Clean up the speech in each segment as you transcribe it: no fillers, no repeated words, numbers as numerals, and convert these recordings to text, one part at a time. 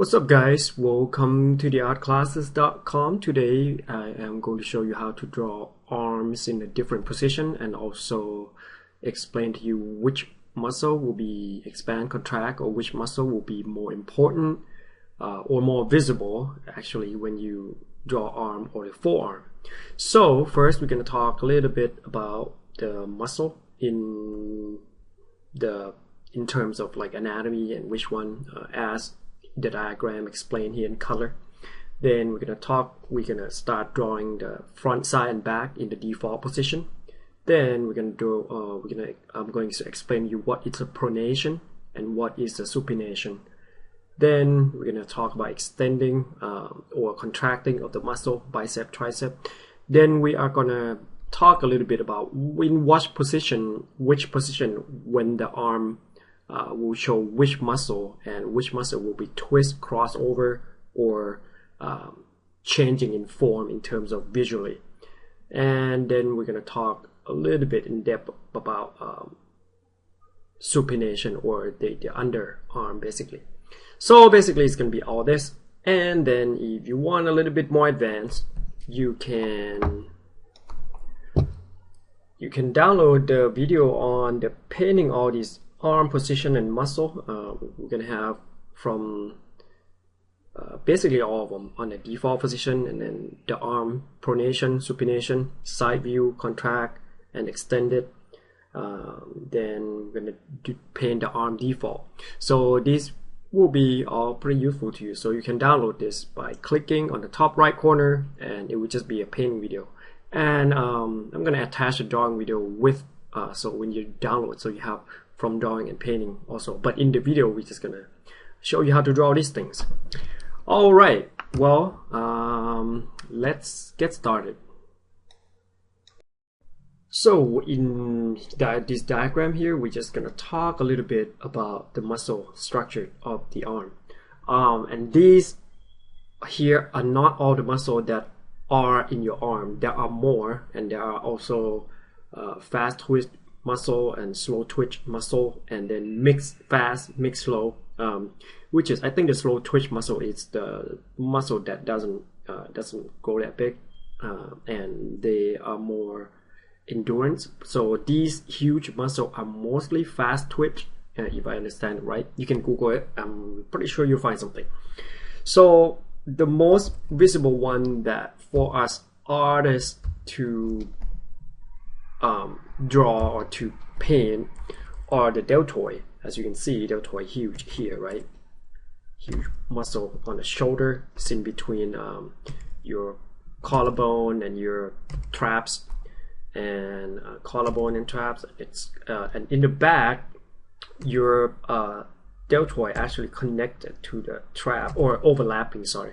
What's up guys, welcome to theartclasses.com. Today I am going to show you how to draw arms in a different position and also explain to you which muscle will be expand, contract, or which muscle will be more important or more visible actually when you draw arm or the forearm. So first we're going to talk a little bit about the muscle in terms of like anatomy and which one as the diagram explained here in color. Then we're gonna start drawing the front, side, and back in the default position. Then we're gonna do I'm going to explain to you what is a pronation and what is a supination. Then we're gonna talk about extending or contracting of the muscle, bicep, tricep. Then we are gonna talk a little bit about in which position when the arm will show which muscle, and which muscle will be twist, crossover, or changing in form in terms of visually. And then we're going to talk a little bit in depth about supination, or the underarm basically. So basically it's going to be all this, and then if you want a little bit more advanced, you can download the video on the painting all these arm position and muscle. We're gonna have from basically all of them on the default position, and then the arm pronation, supination, side view, contract, and extend it. Then we're gonna paint the arm default. So this will be all pretty useful to you. So you can download this by clicking on the top right corner, and it will just be a painting video. And I'm gonna attach a drawing video with so when you download, so you have from drawing and painting also. But in the video we're just gonna show you how to draw these things. All right, well, let's get started. So in this diagram here, we're just gonna talk a little bit about the muscle structure of the arm, and these here are not all the muscle that are in your arm. There are more, and there are also fast twitch muscle and slow twitch muscle, and then mix fast, mix slow, which is, I think the slow twitch muscle is the muscle that doesn't go that big, and they are more endurance. So these huge muscle are mostly fast twitch, if I understand it right. You can Google it, I'm pretty sure you'll find something. So the most visible one that for us artists to draw or to paint are the deltoid. As you can see, deltoid huge here, right? Huge muscle on the shoulder, it's in between your collarbone and your traps, and collarbone and traps. It's and in the back, your deltoid actually connected to the trap, or overlapping. Sorry.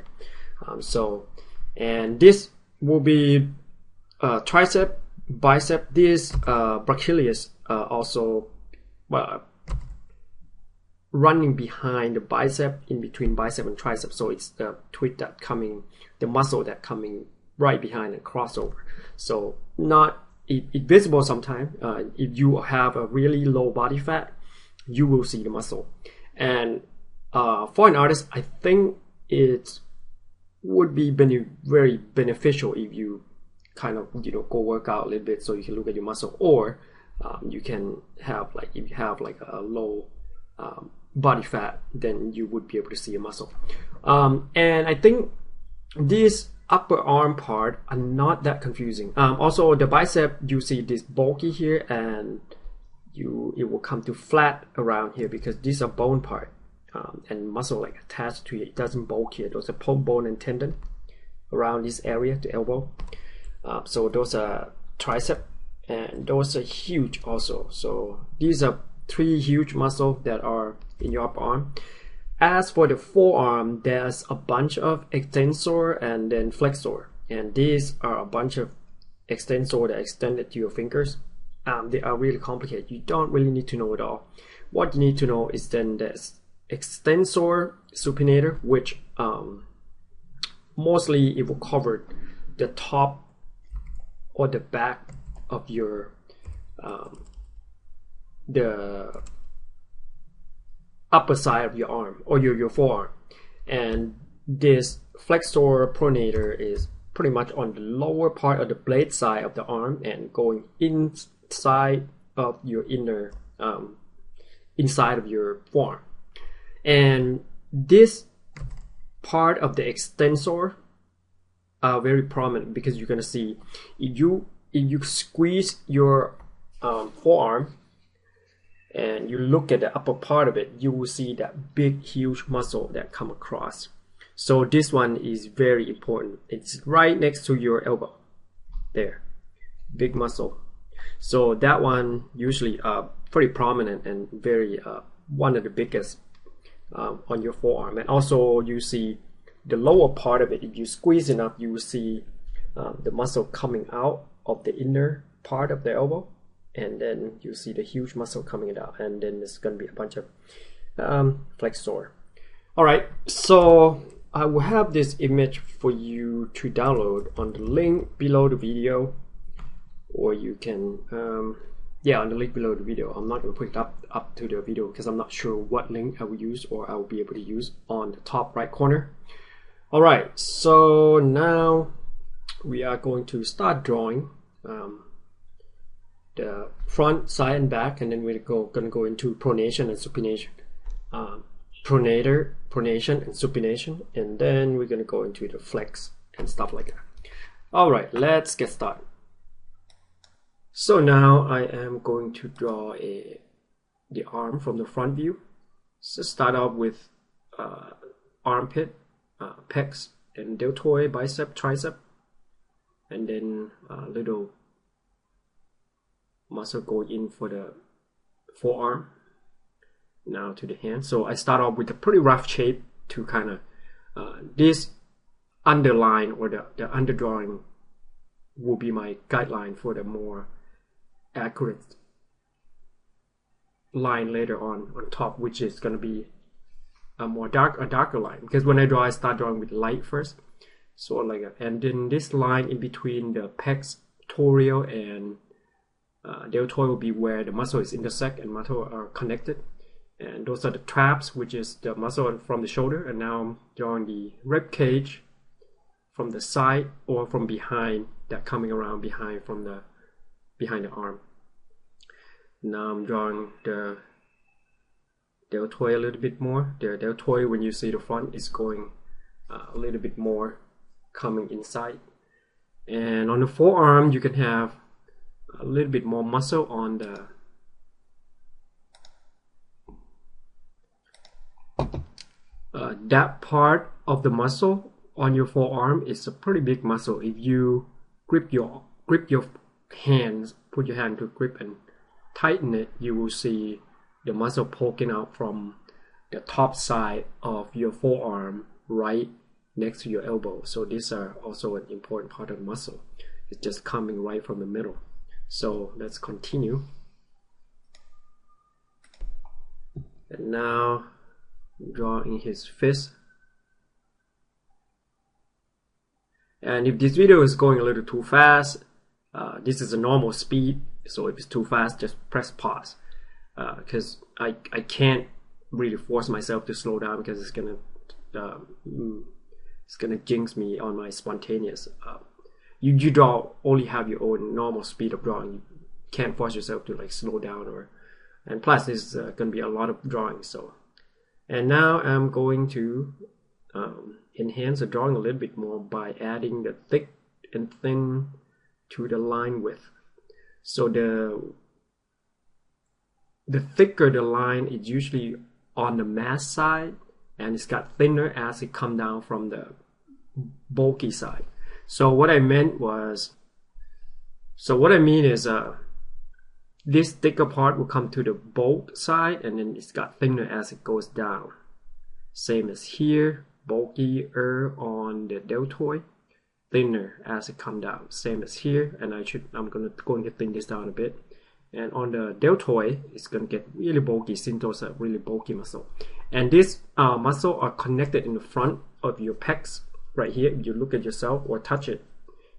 And this will be tricep, bicep. This brachialis also running behind the bicep, in between bicep and tricep. So it's the twitch that coming, the muscle that coming right behind and crossover. So not it visible sometimes. If you have a really low body fat, you will see the muscle. And for an artist, I think it would be very beneficial if you kind of go work out a little bit so you can look at your muscle, or you can have, like, if you have like a low body fat, then you would be able to see a muscle. And I think this upper arm part are not that confusing. Also the bicep, you see this bulky here, and it will come to flat around here because these are bone part, and muscle like attached to it. It doesn't bulk here. Those are bone and tendon around this area, the elbow. So those are tricep, and those are huge also. So these are three huge muscles that are in your upper arm. As for the forearm, there's a bunch of extensor and then flexor, and these are a bunch of extensor that extended to your fingers. They are really complicated. You don't really need to know it all. What you need to know is then there's extensor supinator, which mostly it will cover the top or the back of your the upper side of your arm or your forearm. And this flexor pronator is pretty much on the lower part of the blade side of the arm and going inside of your inner inside of your forearm. And this part of the extensor are very prominent because you're gonna see if you squeeze your forearm and you look at the upper part of it, you will see that big huge muscle that come across. So this one is very important. It's right next to your elbow there, big muscle. So that one usually pretty prominent and very one of the biggest on your forearm. And also you see the lower part of it, if you squeeze enough, you will see the muscle coming out of the inner part of the elbow, and then you see the huge muscle coming out, and then there's going to be a bunch of flexor. All right, so I will have this image for you to download on the link below the video, or you can on the link below the video. I'm not going to put it up to the video because I'm not sure what link I will use or I will be able to use on the top right corner. All right, so now we are going to start drawing the front, side, and back, and then we're going to go into pronation and supination. Pronation and supination, and then we're going to go into the flex and stuff like that. All right, let's get started. So now I am going to draw the arm from the front view. So start off with armpit, pecs, and deltoid, bicep, tricep, and then a little muscle going in for the forearm. Now to the hand. So I start off with a pretty rough shape to kind of this underline or the underdrawing will be my guideline for the more accurate line later on top, which is going to be a darker line, because when I draw, I start drawing with light first, so like that. And then this line in between the pectoral and deltoid will be where the muscle is intersect and muscle are connected, and those are the traps, which is the muscle from the shoulder. And now I'm drawing the rib cage from the side or from behind, that coming around behind from the behind the arm. Now I'm drawing the deltoid a little bit more. The deltoid, when you see the front, is going a little bit more coming inside. And on the forearm, you can have a little bit more muscle on the that part of the muscle on your forearm is a pretty big muscle. If you grip your hands, put your hand to grip and tighten it, you will see the muscle poking out from the top side of your forearm right next to your elbow. So these are also an important part of the muscle. It's just coming right from the middle. So let's continue. And now drawing his fist. And if this video is going a little too fast, this is a normal speed, so if it's too fast, just press pause, because I can't really force myself to slow down, because it's gonna jinx me on my spontaneous. You draw only have your own normal speed of drawing. You can't force yourself to like slow down, and plus this is gonna be a lot of drawing. So, and now I'm going to enhance the drawing a little bit more by adding the thick and thin to the line width. So the thicker the line is usually on the mass side, and it's got thinner as it come down from the bulky side. So what I mean is this thicker part will come to the bulk side, and then it's got thinner as it goes down. Same as here, bulkier on the deltoid, thinner as it come down. Same as here, and I'm going to thin this down a bit. And on the deltoid, it's going to get really bulky since those are really bulky muscle. And this muscle are connected in the front of your pecs right here. If you look at yourself or touch it,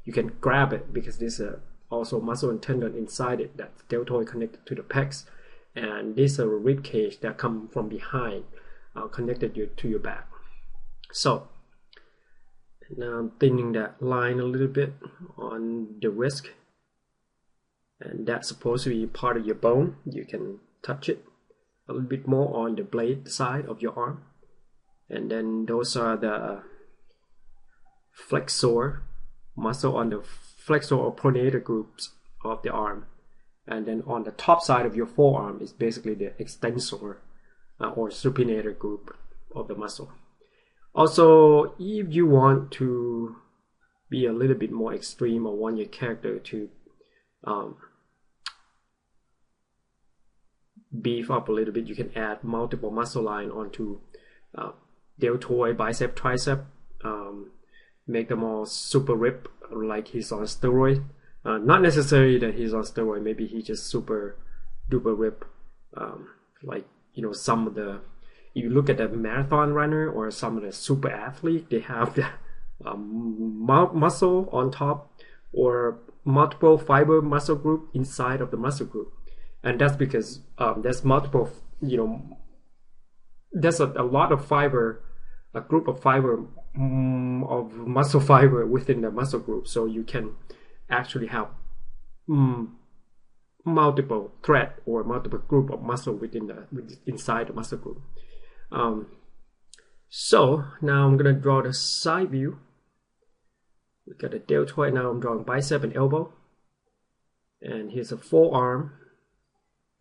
you can grab it, because there's also muscle and tendon inside it. That's deltoid connected to the pecs, and this is a rib cage that come from behind, connected to your back. So now I'm thinning that line a little bit on the wrist, and that's supposed to be part of your bone. You can touch it a little bit more on the blade side of your arm, and then those are the flexor muscle on the flexor or pronator groups of the arm, and then on the top side of your forearm is basically the extensor or supinator group of the muscle. Also, if you want to be a little bit more extreme or want your character to beef up a little bit, you can add multiple muscle line onto deltoid, bicep, tricep, make them all super ripped like he's on steroid. Not necessarily that he's on steroid, maybe he just super duper rip. Like, you know, some of the, you look at the marathon runner or some of the super athlete, they have the muscle on top or multiple fiber muscle group inside of the muscle group. And that's because there's multiple, you know, there's a lot of fiber, a group of fiber of muscle fiber within the muscle group. So you can actually have multiple thread or multiple group of muscle inside the muscle group. So now I'm gonna draw the side view. We got a deltoid. Now I'm drawing bicep and elbow, and here's a forearm.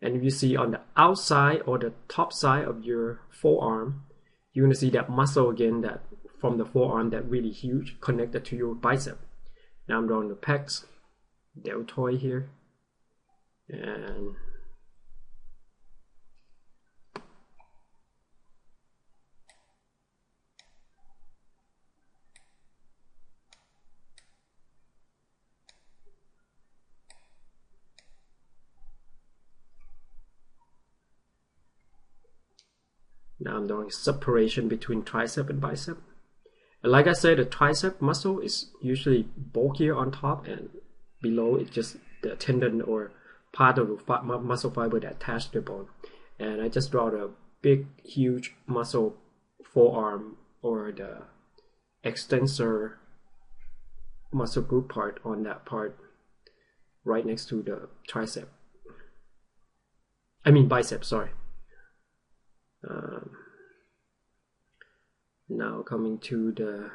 And if you see on the outside or the top side of your forearm, you're gonna see that muscle again, that from the forearm, that really huge connected to your bicep. Now I'm drawing the pecs, deltoid here, and now I'm doing separation between tricep and bicep. And like I said, the tricep muscle is usually bulkier on top, and below it's just the tendon or part of the muscle fiber that attached to the bone. And I just draw the big, huge muscle forearm or the extensor muscle group part on that part right next to the tricep. I mean bicep, sorry. Now coming to the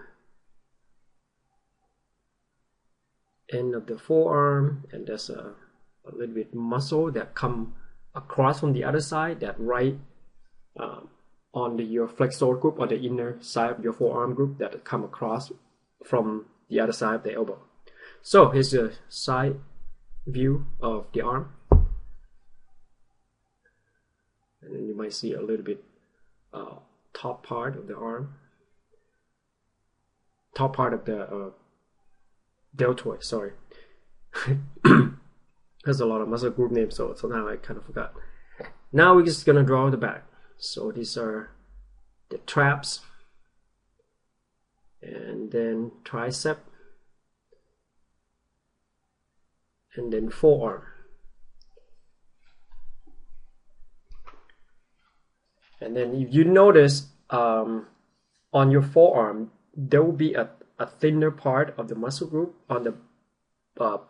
end of the forearm, and there's a little bit muscle that come across from the other side, that right on your flexor group or the inner side of your forearm group, that come across from the other side of the elbow. So here's the side view of the arm, and then you might see a little bit top part of the arm, top part of the deltoid, sorry. There's a lot of muscle group names, so now I kind of forgot. Now we're just gonna draw the back. So these are the traps, and then tricep, and then forearm. And then if you notice on your forearm, there will be a thinner part of the muscle group on the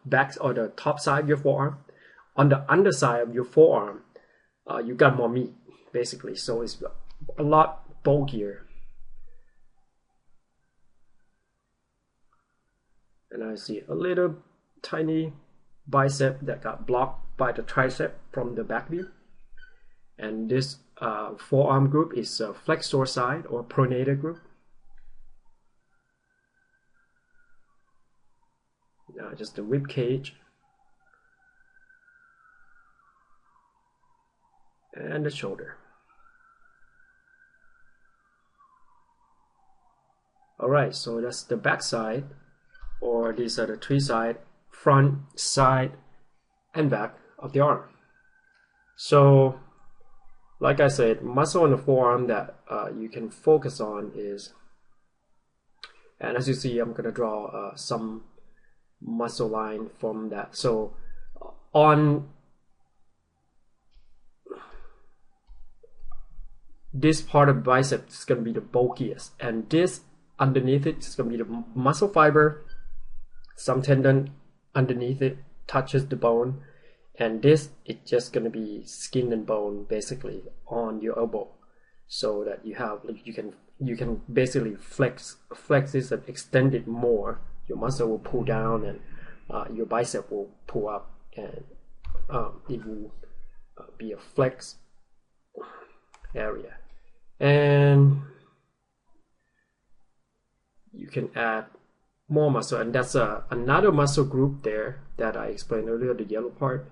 back or the top side of your forearm. On the underside of your forearm, you got more meat, basically. So it's a lot bulkier. And I see a little tiny bicep that got blocked by the tricep from the back view. And this forearm group is a flexor side or pronator group. Now just the rib cage and the shoulder. Alright, so that's the back side, or these are the three sides: front, side, and back of the arm. So like I said, muscle on the forearm that you can focus on is, and as you see, I'm going to draw some muscle line from that. So on this part of the bicep is going to be the bulkiest, and this underneath it is going to be the muscle fiber. Some tendon underneath it touches the bone, and this is just going to be skin and bone basically on your elbow, so that you have, like, you can basically flex this and extend it more. Your muscle will pull down, and your bicep will pull up, and it will be a flex area. And you can add more muscle, and that's another muscle group there that I explained earlier, the yellow part.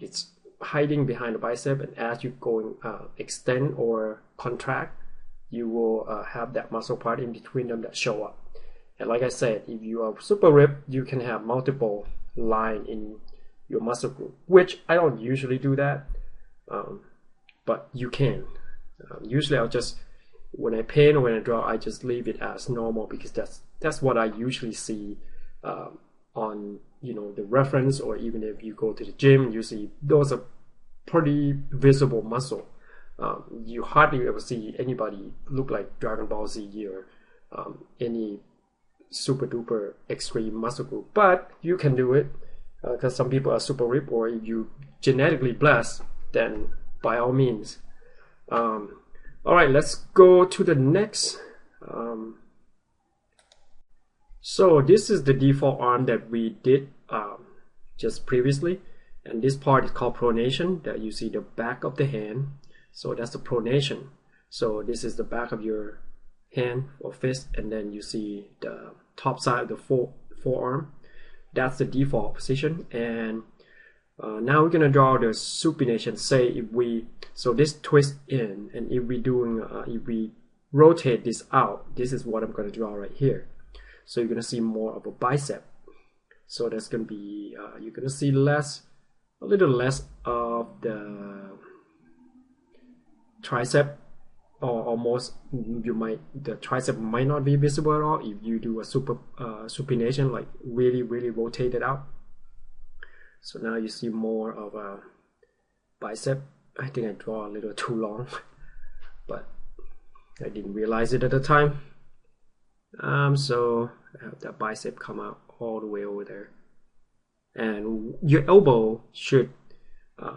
It's hiding behind the bicep, and as you go extend or contract, you will have that muscle part in between them that show up. And like I said, if you are super ripped, you can have multiple line in your muscle group, which I don't usually do that, but you can. Usually I'll just, when I paint or when I draw, I just leave it as normal, because that's what I usually see on, you know, the reference, or even if you go to the gym, you see those are pretty visible muscle. You hardly ever see anybody look like Dragon Ball Z or any super duper extreme muscle group, but you can do it because some people are super ripped, or if you genetically blessed, then by all means. All right, let's go to the next. So this is the default arm that we did just previously, and this part is called pronation, that you see the back of the hand. So that's the pronation. So this is the back of your hand or fist, and then you see the top side of the forearm. That's the default position. And now we're gonna draw the supination. Say if we, so this twist in, and if we doing, if we rotate this out, this is what I'm gonna draw right here. So you're gonna see more of a bicep. So that's gonna be, you're gonna see a little less of the tricep, or almost, the tricep might not be visible at all if you do a supination, like really rotate it out. So now you see more of a bicep. I think I draw a little too long, but I didn't realize it at the time. So I have that bicep come out all the way over there, and your elbow should,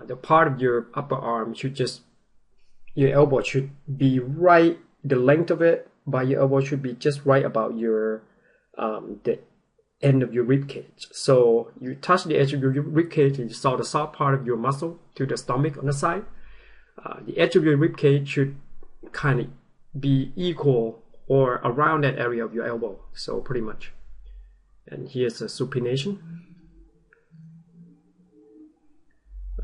the part of your upper arm should just, your elbow should be right, the length of it by your elbow should be just right about your the end of your rib cage. So you touch the edge of your rib cage, and you saw the soft part of your muscle to the stomach on the side. The edge of your rib cage should kind of be equal or around that area of your elbow. So pretty much. And here's a supination.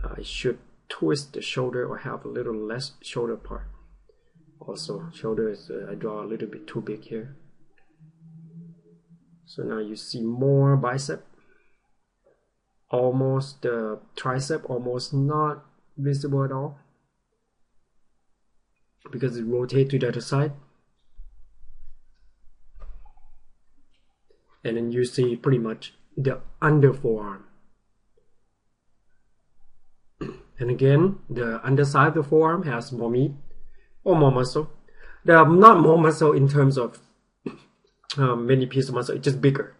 I should twist the shoulder or have a little less shoulder part. Also, shoulder is, I draw a little bit too big here. So now you see more bicep. Almost the tricep, almost not visible at all, because it rotates to the other side. And then you see pretty much the under forearm. And again, the underside of the forearm has more meat or more muscle. There are not more muscle in terms of many pieces of muscle, it's just bigger.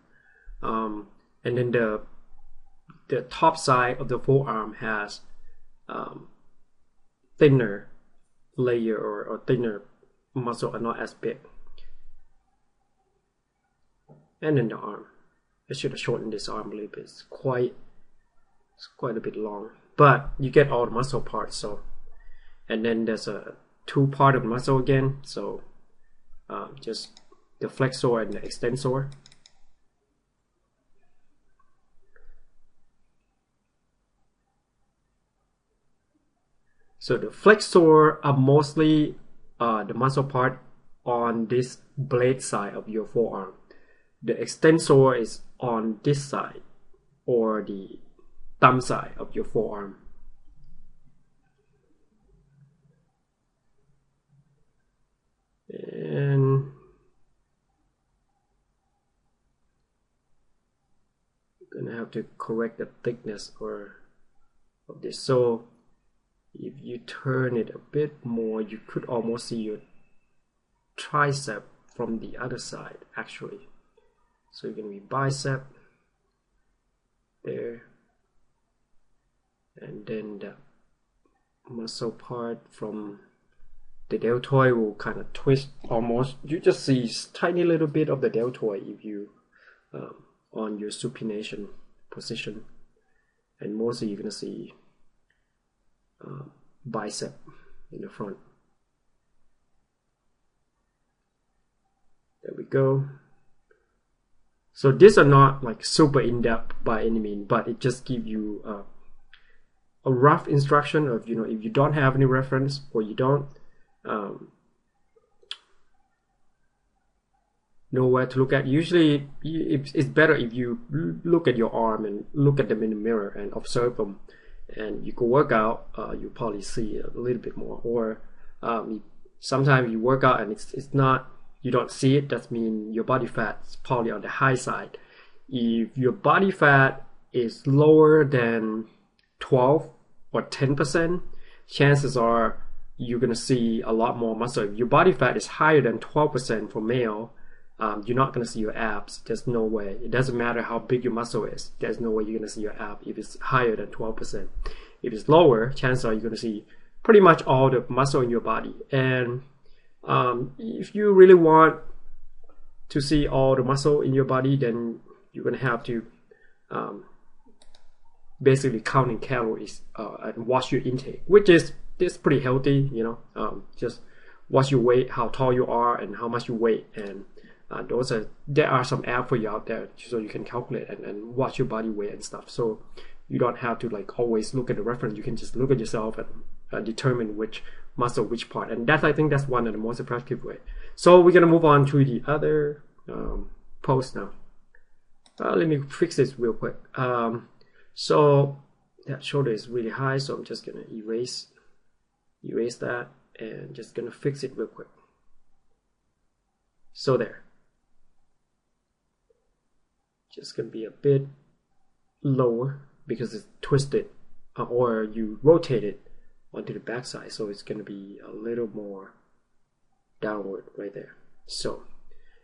And then the top side of the forearm has thinner layer or thinner muscle, are not as big. And then the arm. I should have shortened this arm a little bit. It's quite a bit long, but you get all the muscle parts. So, and then there's a two part of muscle again. So just the flexor and the extensor. So the flexor are mostly the muscle part on this blade side of your forearm. The extensor is on this side, or the thumb side of your forearm. And I'm gonna have to correct the thickness of this. So If you turn it a bit more, you could almost see your tricep from the other side actually. So you're going to be bicep there, and then the muscle part from the deltoid will kind of twist almost. You just see tiny little bit of the deltoid if you on your supination position, and mostly you're going to see bicep in the front. There we go. So these are not like super in-depth by any means, but it just gives you a rough instruction of, if you don't have any reference or you don't know where to look at. Usually it's better if you look at your arm and look at them in the mirror and observe them, and you go work out, you probably see a little bit more. Or sometimes you work out and it's not, you don't see it, that means your body fat is probably on the high side. If your body fat is lower than 12 or 10%, chances are you're going to see a lot more muscle. If your body fat is higher than 12% for male, you're not going to see your abs. There's no way. It doesn't matter how big your muscle is. There's no way you're going to see your ab if it's higher than 12%. If it's lower, chances are you're going to see pretty much all the muscle in your body. And if you really want to see all the muscle in your body, then you're going to have to basically counting calories and watch your intake, which is pretty healthy. Just watch your weight, how tall you are, and how much you weigh, and there are some apps for you out there so you can calculate and watch your body weight and stuff. So you don't have to like always look at the reference. You can just look at yourself and determine which muscle, which part, and I think that's one of the most effective way. So we're gonna move on to the other pose now. Let me fix this real quick. So that shoulder is really high, so I'm just gonna erase that and just gonna fix it real quick. So there. Just gonna be a bit lower because it's twisted, or you rotate it onto the back side, so it's gonna be a little more downward right there. So,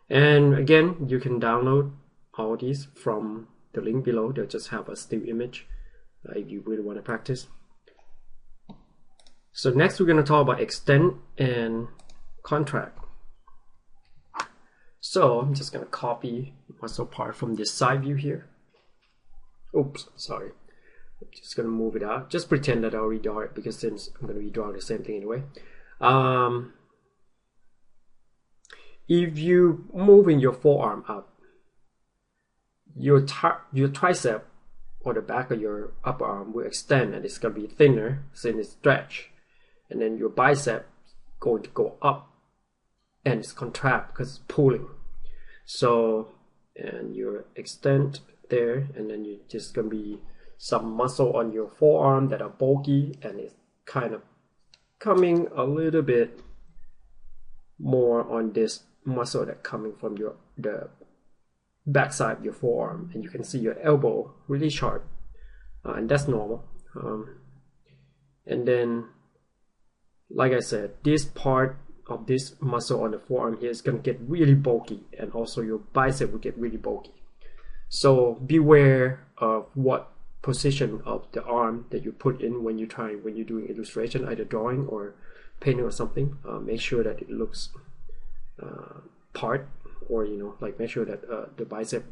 and again, you can download all these from the link below. They'll just have a still image if you really want to practice. So next we're going to talk about extend and contract. So I'm just going to copy muscle part from this side view here. Oops, sorry. I'm just going to move it out. Just pretend that I already draw it, because since I'm going to be drawing the same thing anyway. If you moving your forearm up, your tricep or the back of your upper arm will extend, and it's going to be thinner since it's stretch. And then your bicep going to go up and it's contract because it's pulling. So, and you extend there, and then you just going to be some muscle on your forearm that are bulky, and it's kind of coming a little bit more on this muscle that coming from the backside of your forearm, and you can see your elbow really sharp, and that's normal. And then, like I said, this part of this muscle on the forearm here is going to get really bulky, and also your bicep will get really bulky. So beware of what position of the arm that you put in when you're doing illustration, either drawing or painting or something. Make sure that it looks part, or like make sure that the bicep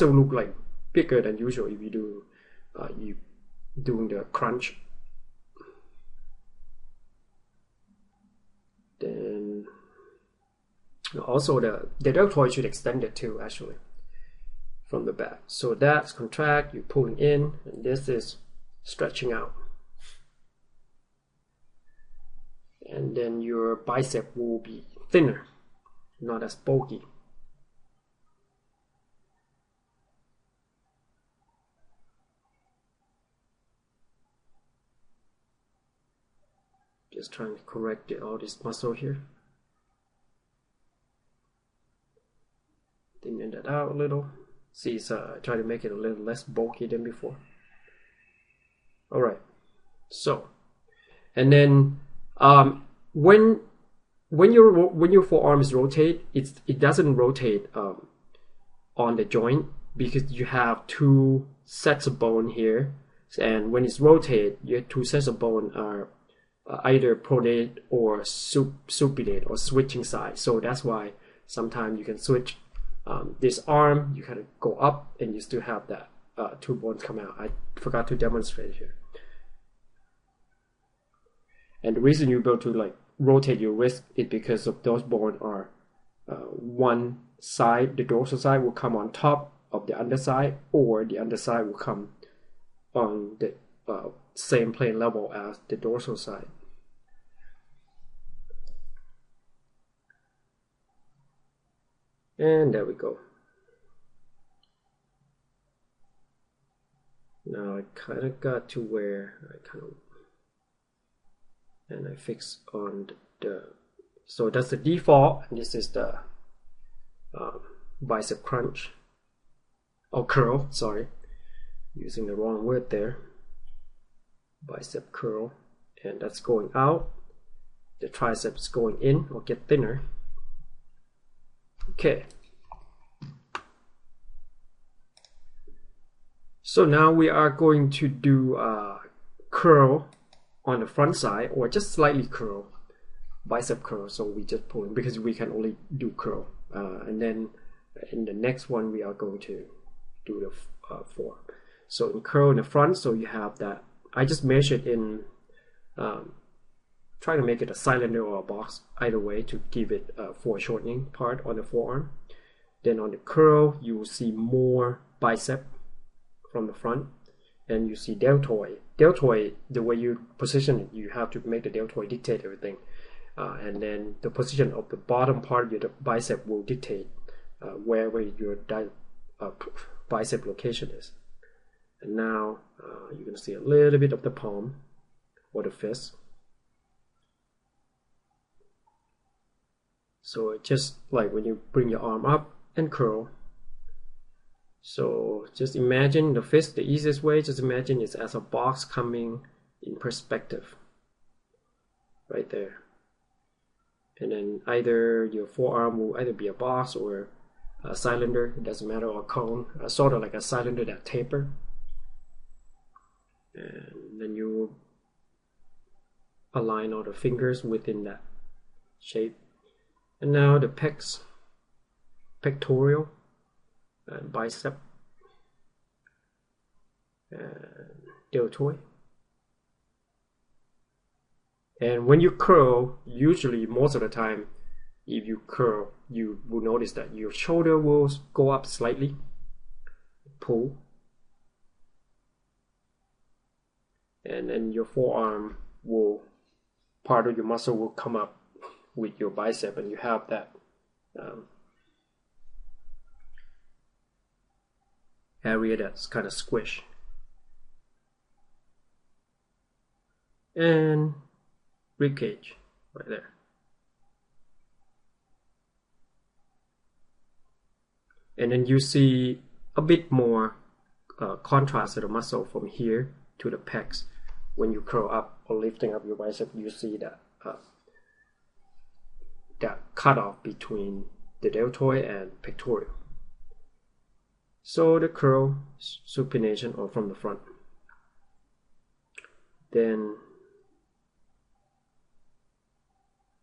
will look like bigger than usual if you doing the crunch. Then also the deltoid should extend it too, actually, from the back. So that's contract, you're pulling in, and this is stretching out. And then your bicep will be thinner, not as bulky. Just trying to correct all this muscle here. Thinning that out a little. See, so try to make it a little less bulky than before. Alright, so, And then when your forearms rotate, it doesn't rotate on the joint because you have two sets of bone here, and when it's rotate, your two sets of bone are either pronate or supinate or switching sides. So that's why sometimes you can switch this arm, you kind of go up and you still have that two bones come out. I forgot to demonstrate here. And the reason you're able to like rotate your wrist is because of those bones are one side, the dorsal side will come on top of the underside, or the underside will come on the same plane level as the dorsal side. And there we go. Now I kind of got to where and I fix on so that's the default, and this is the bicep crunch or curl, sorry, using the wrong word there, bicep curl, and that's going out, the triceps going in or get thinner. Okay, so now we are going to do curl on the front side, or just slightly curl, bicep curl. So we just pulling because we can only do curl, and then in the next one we are going to do the forearm. So in curl in the front, so you have that. I just measured in try to make it a cylinder or a box, either way, to give it a foreshortening part on the forearm. Then on the curl, you will see more bicep from the front, and you see deltoid. Deltoid, the way you position it, you have to make the deltoid dictate everything. And then the position of the bottom part of your bicep will dictate where your bicep location is. And now you're going to see a little bit of the palm or the fist. So it's just like when you bring your arm up and curl. So just imagine the fist, the easiest way, just imagine it's as a box coming in perspective. Right there. And then either your forearm will either be a box or a cylinder, it doesn't matter, or a cone, sort of like a cylinder that taper. And then you align all the fingers within that shape. And now the pecs, pectoral, and bicep, and deltoid. And when you curl, usually most of the time, if you curl, you will notice that your shoulder will go up slightly, pull, and then your forearm will, part of your muscle will come up with your bicep, and you have that area that's kind of squish. And rib cage right there. And then you see a bit more contrast of the muscle from here to the pecs. When you curl up or lifting up your bicep, you see that that cutoff between the deltoid and pectoral. So the curl, supination, or from the front. Then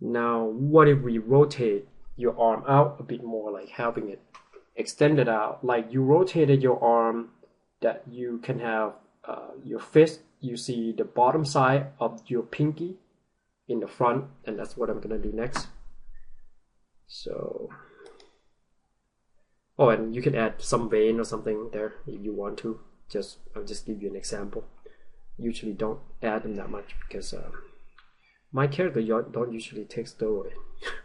now what if we rotate your arm out a bit more, like having it extended out, like you rotated your arm that you can have your fist, you see the bottom side of your pinky in the front, and that's what I'm gonna do next. So, oh, and you can add some vein or something there if you want to. I'll just give you an example. Usually don't add them that much because my character don't usually take steroid,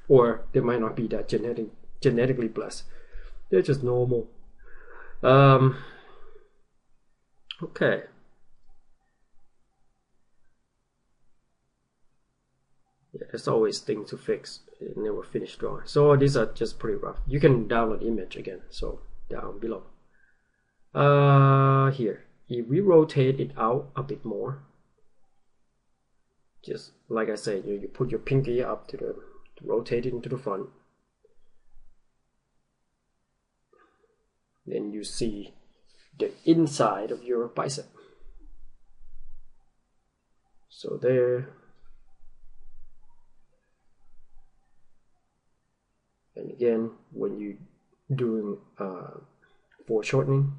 or they might not be that genetically blessed. They're just normal. Okay. Yeah, there's always things to fix. It never finished drawing. So these are just pretty rough. You can download image again. So down below. Here, if we rotate it out a bit more, just like I said, you put your pinky up to rotate it into the front. Then you see the inside of your bicep. So there. And again, when you doing foreshortening,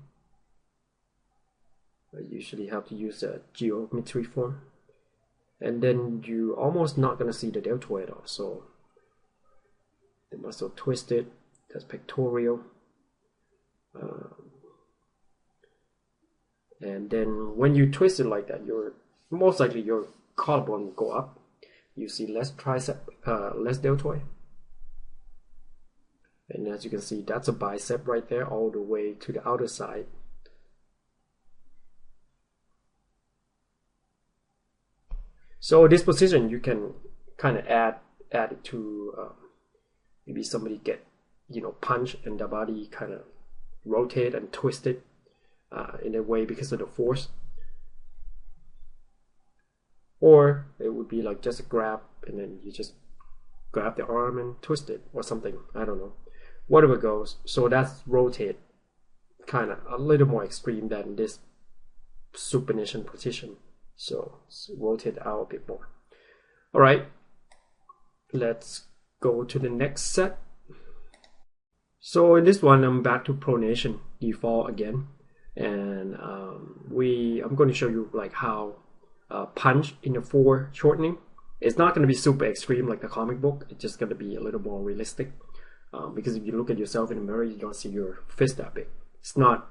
I usually have to use a geometry form, and then you almost not gonna see the deltoid at all. So the muscle twisted, that's pectoral, and then when you twist it like that, you're most likely your collarbone will go up. You see less tricep, less deltoid. And as you can see, that's a bicep right there, all the way to the outer side. So this position, you can kind of add it to maybe somebody get, punch and the body kind of rotate and twist it in a way because of the force. Or it would be like just a grab, and then you just grab the arm and twist it or something. I don't know. Whatever goes. So that's rotate, kind of a little more extreme than this supination position. So rotate out a bit more. All right, let's go to the next set. So in this one, I'm back to pronation default again, and I'm going to show you like how punch in the foreshortening. It's not going to be super extreme like the comic book. It's just going to be a little more realistic. Because if you look at yourself in the mirror, you don't see your fist that big. It's not,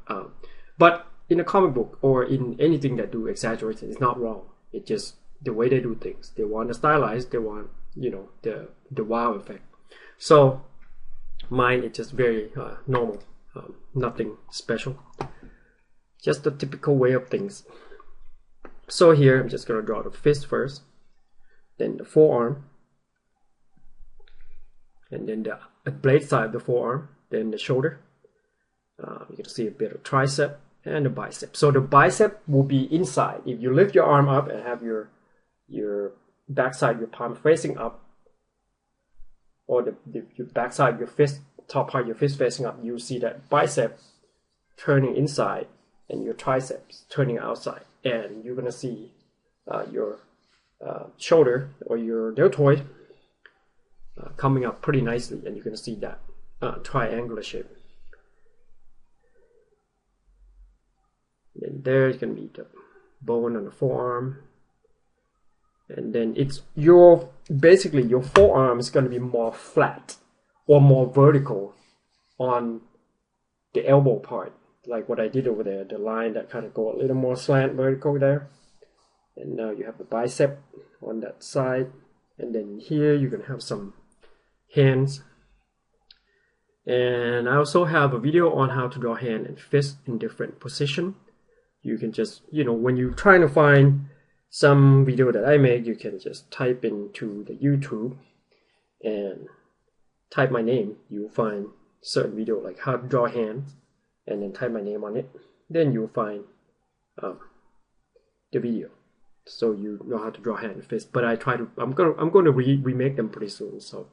but in a comic book or in anything that do exaggeration, it's not wrong. It's just the way they do things. They want to stylize. They want, the wow effect. So mine is just very normal, nothing special. Just the typical way of things. So here I'm just gonna draw the fist first, then the forearm, and then the blade side of the forearm, then the shoulder. You can see a bit of tricep and the bicep. So the bicep will be inside. If you lift your arm up and have your backside, your palm facing up, or your backside, your fist, top part of your fist facing up, you see that bicep turning inside and your triceps turning outside. And you're gonna see your shoulder or your deltoid coming up pretty nicely, and you're going to see that triangular shape. And there's going to be the bone on the forearm, and then it's basically your forearm is going to be more flat or more vertical on the elbow part, like what I did over there, the line that kind of go a little more slant vertical there. And now you have the bicep on that side, and then here you're going to have some hands. And I also have a video on how to draw hand and fist in different position. You can just, when you're trying to find some video that I make, you can just type into the YouTube and type my name. You'll find certain video like how to draw hands, and then type my name on it. Then you'll find the video, so you know how to draw hand and fist. But I'm going to remake them pretty soon. So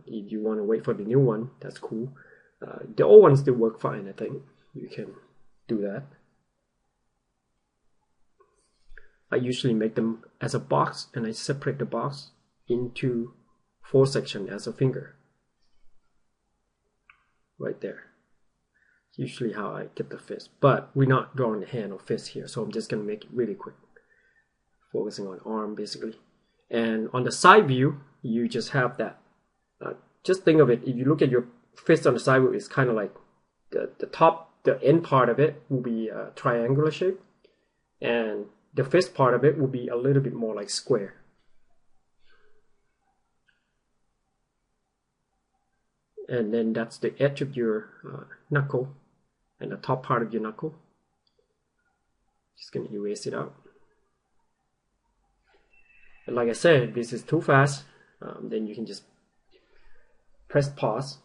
if you want to wait for the new one, that's cool. The old ones still work fine. I think you can do that. I usually make them as a box, and I separate the box into 4 sections as a finger. Right there. Usually how I get the fist. But we're not drawing the hand or fist here, so I'm just going to make it really quick. Focusing on arm basically. And on the side view, you just have that. Just think of it, if you look at your fist on the side view, it's kind of like the end part of it will be a triangular shape, and the fist part of it will be a little bit more like square. And then that's the edge of your knuckle and the top part of your knuckle. Just gonna erase it out. And like I said, if this is too fast, then you can just press pause.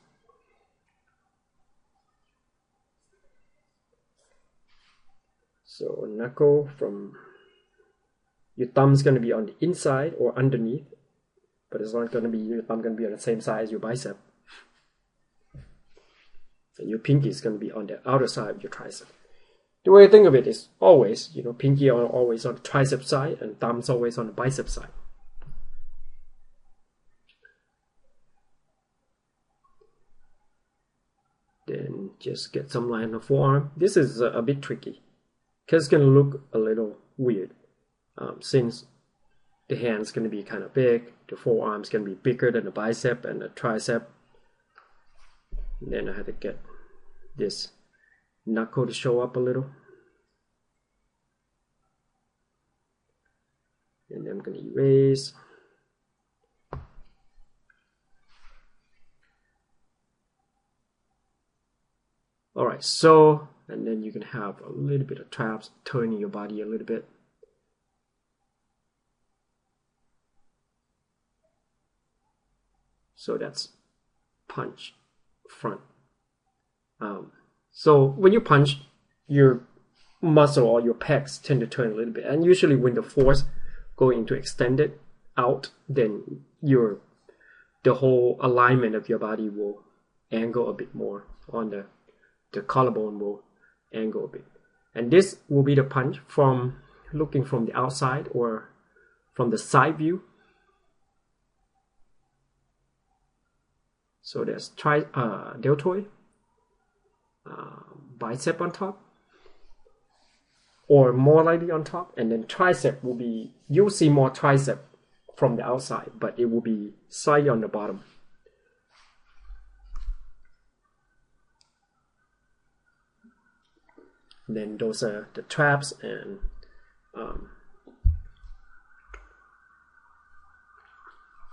So knuckle from your thumb's going to be on the inside or underneath, but it's not going to be, your thumb going to be on the same side as your bicep. And your pinky is going to be on the outer side of your tricep. The way I think of it is always, pinky are always on the tricep side and thumb's always on the bicep side. Then just get some line on the forearm. This is a bit tricky because it's going to look a little weird since the hand's going to be kind of big, the forearm's going to be bigger than the bicep and the tricep. And then I had to get this knuckle to show up a little. And then I'm going to erase. Alright, so, and then you can have a little bit of traps, turning your body a little bit. So that's punch front. So when you punch, your muscle or your pecs tend to turn a little bit. And usually when the force goes into extended out, then the whole alignment of your body will angle a bit more on the collarbone will angle a bit. And this will be the punch from looking from the outside or from the side view. So there's deltoid, bicep on top, or more likely on top, and then tricep will be, you'll see more tricep from the outside, but it will be slightly on the bottom. And then those are the traps and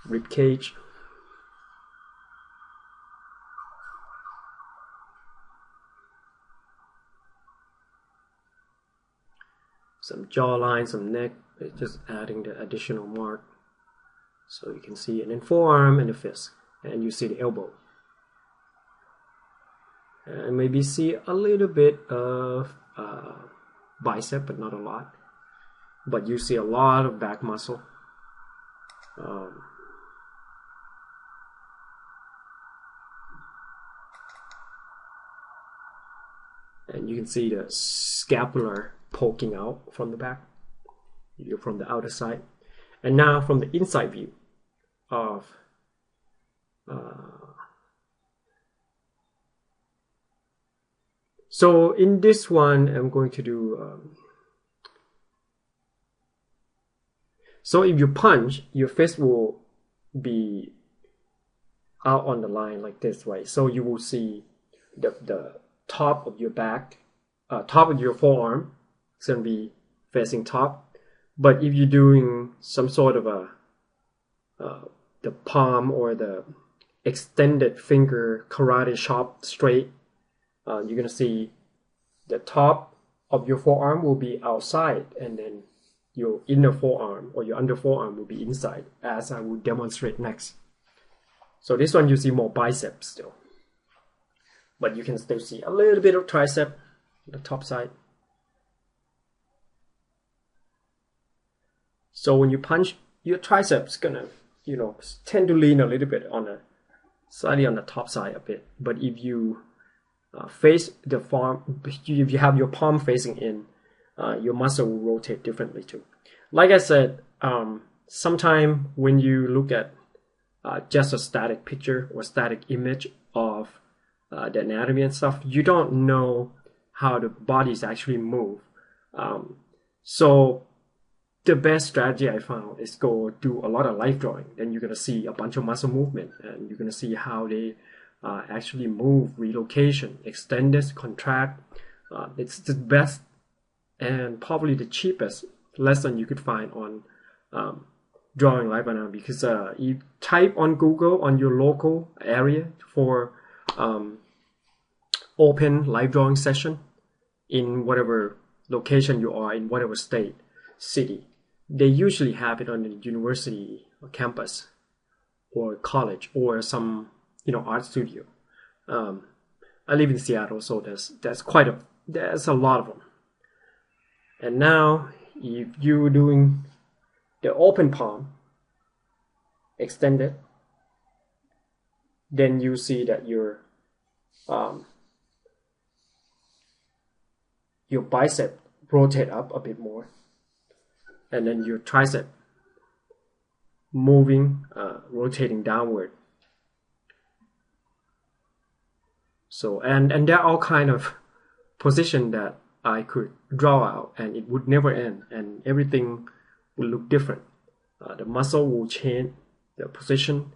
rib cage. Some jawline, some neck, just adding the additional mark. So you can see, and then forearm and the fist, and you see the elbow. And maybe see a little bit of bicep, but not a lot. But you see a lot of back muscle. And you can see the scapular poking out from the back, from the outer side. And now from the inside view of so in this one I'm going to do so if you punch, your fist will be out on the line like this, right? So you will see the top of your back, top of your forearm, it's going to be facing top. But if you're doing some sort of the palm or the extended finger karate chop straight, you're going to see the top of your forearm will be outside, and then your inner forearm or your under forearm will be inside, as I will demonstrate next. So this one you see more biceps still, but you can still see a little bit of tricep on the top side. So when you punch, your triceps gonna, tend to lean a little bit slightly on the top side a bit. But if you face the palm, if you have your palm facing in, your muscle will rotate differently too. Like I said, sometime when you look at just a static picture or static image of the anatomy and stuff, you don't know how the bodies actually move. So the best strategy I found is go do a lot of live drawing. Then you're going to see a bunch of muscle movement, and you're going to see how they actually move, relocation, extend this, contract. It's the best and probably the cheapest lesson you could find on drawing live anatomy, because you type on Google on your local area for open live drawing session in whatever location you are, in whatever state, city. They usually have it on the university or campus or college or some art studio. I live in Seattle, so there's a lot of them. And now if you're doing the open palm extended, then you see that your bicep rotate up a bit more, and then your tricep moving, rotating downward. So and there are all kind of position that I could draw out, and it would never end, and everything will look different. The muscle will change the position,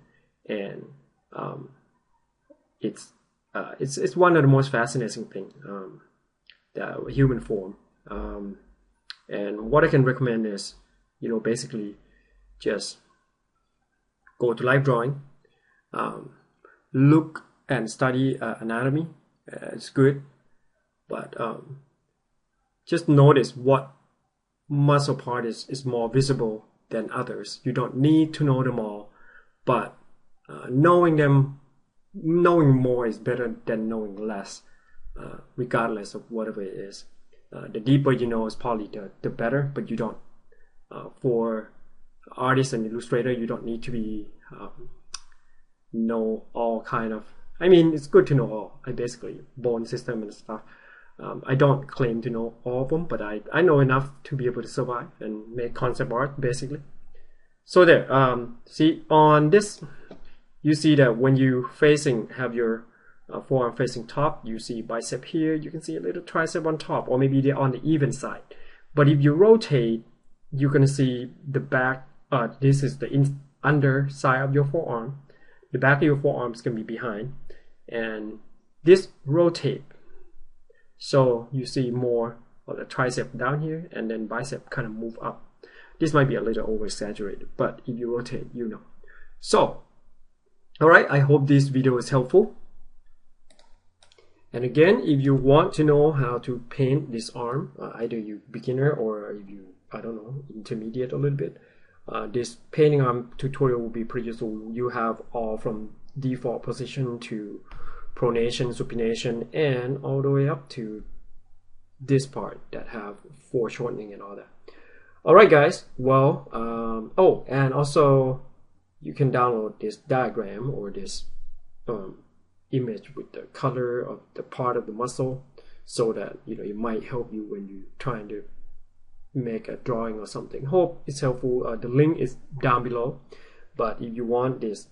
and it's one of the most fascinating things, the human form. And what I can recommend is, basically just go to live drawing, look and study anatomy. It's good, but just notice what muscle part is more visible than others. You don't need to know them all, but knowing more is better than knowing less, regardless of whatever it is. The deeper you know is probably the better, but you don't, for artists and illustrator, you don't need to be know all kind of, it's good to know all, basically bone system and stuff. I don't claim to know all of them, but I know enough to be able to survive and make concept art, basically. So there, see on this, you see that when you have your forearm facing top, you see bicep here, you can see a little tricep on top, or maybe they're on the even side. But if you rotate, you're going to see the back, this is the underside of your forearm. The back of your forearm is going to be behind, and this rotate. So you see more of the tricep down here, and then bicep kind of move up. This might be a little over exaggerated, but if you rotate, So, alright, I hope this video is helpful. And again, if you want to know how to paint this arm, either you beginner or if you, intermediate a little bit, this painting arm tutorial will be pretty useful. You have all from default position to pronation, supination, and all the way up to this part that have foreshortening and all that. Alright guys, well, and also you can download this diagram or this image with the color of the part of the muscle, so that it might help you when you're trying to make a drawing or something. Hope it's helpful. The link is down below, but if you want this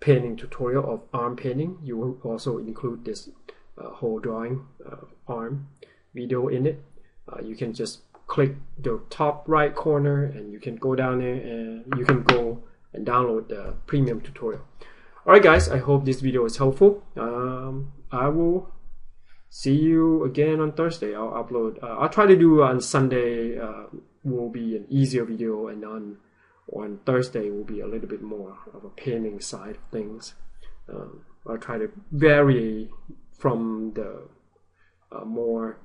painting tutorial of arm painting, you will also include this whole drawing arm video in it. You can just click the top right corner and you can go down there and you can go and download the premium tutorial. Alright guys, I hope this video is helpful. I will see you again on Thursday. I'll upload, I'll try to do on Sunday will be an easier video, and on Thursday will be a little bit more of a painting side of things. I'll try to vary from the more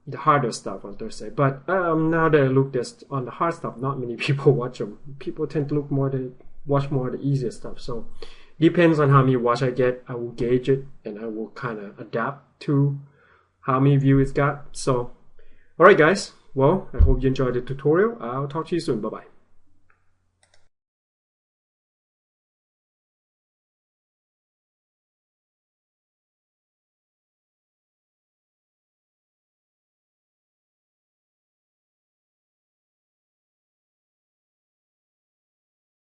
the harder stuff on Thursday. But now that I look on the hard stuff, not many people watch them. People tend to watch more of the easier stuff. So depends on how many watch I get. I will gauge it and I will kind of adapt to how many views it's got. So alright guys, well, I hope you enjoyed the tutorial. I'll talk to you soon. Bye bye.